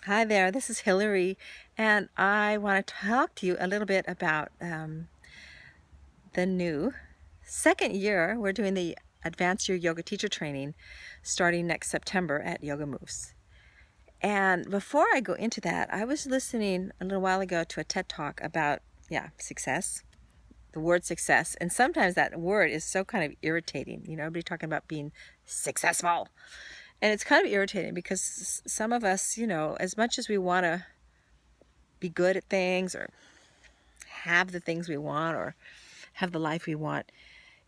Hi there, this is Hilary, and I want to talk to you a little bit about the new second year. We're doing the Advanced Year Yoga Teacher Training starting next September at Yoga Moves. And before I go into that, I was listening a little while ago to a TED Talk about, success, the word success. And sometimes that word is so kind of irritating. Everybody talking about being successful. And it's kind of irritating because some of us, as much as we want to be good at things or have the things we want or have the life we want,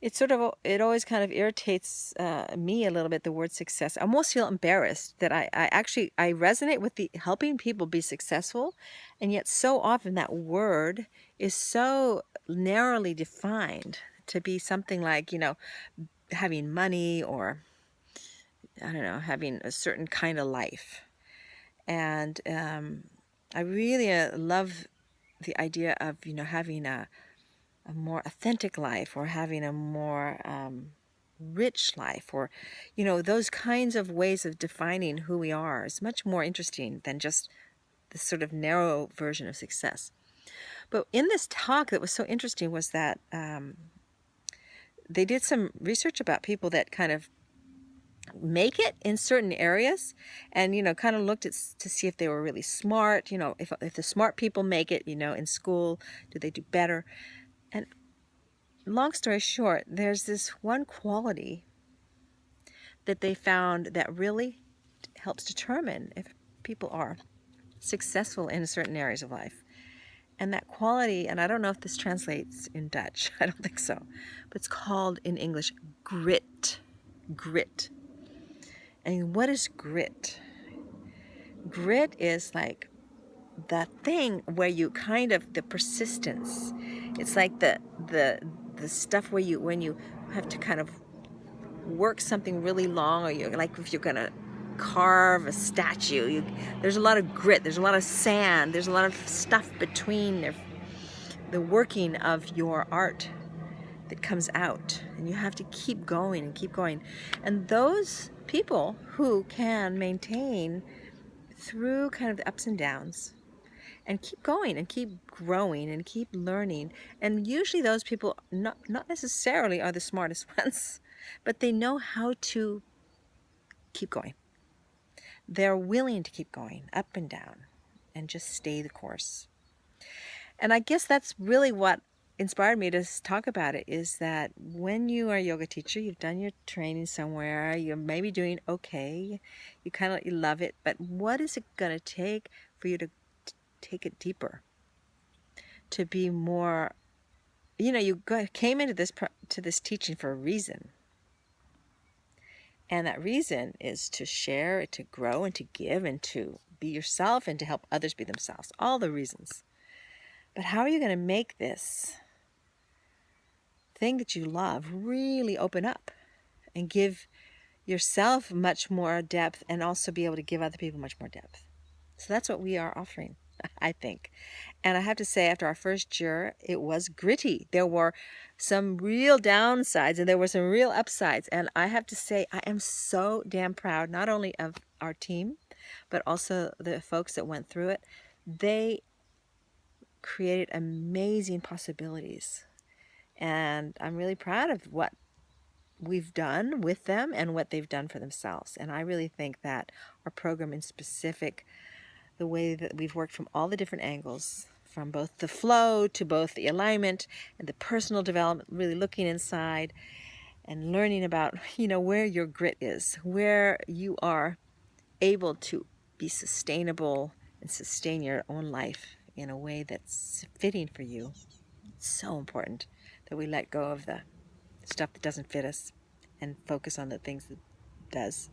it always kind of irritates me a little bit, the word success. I almost feel embarrassed that I resonate with the helping people be successful, and yet so often that word is so narrowly defined to be something like, having money, or I don't know, having a certain kind of life. And I really love the idea of, having a more authentic life, or having a more rich life, or those kinds of ways of defining who we are is much more interesting than just this sort of narrow version of success. But in this talk, that was so interesting was that they did some research about people that kind of make it in certain areas, and kind of looked to see if they were really smart. If the smart people make it, in school, do they do better? And long story short, there's this one quality that they found that really helps determine if people are successful in certain areas of life. And that quality, and I don't know if this translates in Dutch, I don't think so, but it's called in English grit. Grit. And what is grit? Grit is like the thing where you kind of, the persistence. It's like the stuff where when you have to kind of work something really long, or you're like, if you're gonna carve a statue, there's a lot of grit, there's a lot of sand, there's a lot of stuff between the working of your art that comes out, and you have to keep going and keep going. And those people who can maintain through kind of the ups and downs and keep going and keep growing and keep learning, and usually those people not necessarily are the smartest ones, but they know how to keep going. They're willing to keep going up and down and just stay the course. And I guess that's really what inspired me to talk about it, is that when you are a yoga teacher, you've done your training somewhere, you're maybe doing okay, you love it, but what is it going to take for you to take it deeper, to be more, came into this teaching for a reason. And that reason is to share, to grow, and to give, and to be yourself, and to help others be themselves. All the reasons. But how are you going to make this thing that you love really open up and give yourself much more depth, and also be able to give other people much more depth? So that's what we are offering, I think. And I have to say, after our first year, it was gritty. There were some real downsides and there were some real upsides. And I have to say, I am so damn proud, not only of our team, but also the folks that went through it. They created amazing possibilities. And I'm really proud of what we've done with them and what they've done for themselves. And I really think that our program in specific, the way that we've worked from all the different angles, from both the flow to both the alignment and the personal development, really looking inside and learning about, where your grit is, where you are able to be sustainable and sustain your own life in a way that's fitting for you. It's so important that we let go of the stuff that doesn't fit us and focus on the things that does.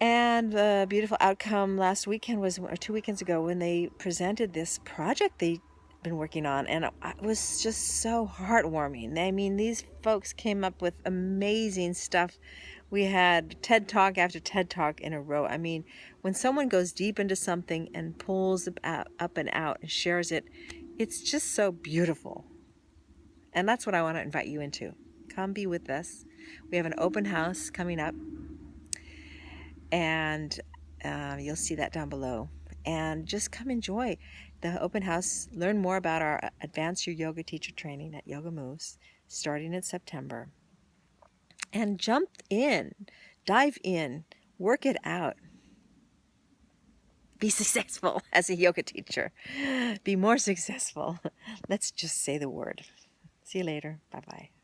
And the beautiful outcome last weekend or 2 weekends ago, when they presented this project they've been working on, and it was just so heartwarming. I mean, these folks came up with amazing stuff. We had TED Talk after TED Talk in a row. I mean, when someone goes deep into something and pulls it up and out and shares it, it's just so beautiful. And that's what I want to invite you into. Come be with us. We have an open house coming up, and You'll see that down below. And just come enjoy the open house. Learn more about our Advance Your Yoga Teacher training at Yoga Moves starting in September. And jump in, dive in, work it out. Be successful as a yoga teacher. Be more successful. Let's just say the word. See you later. Bye-bye.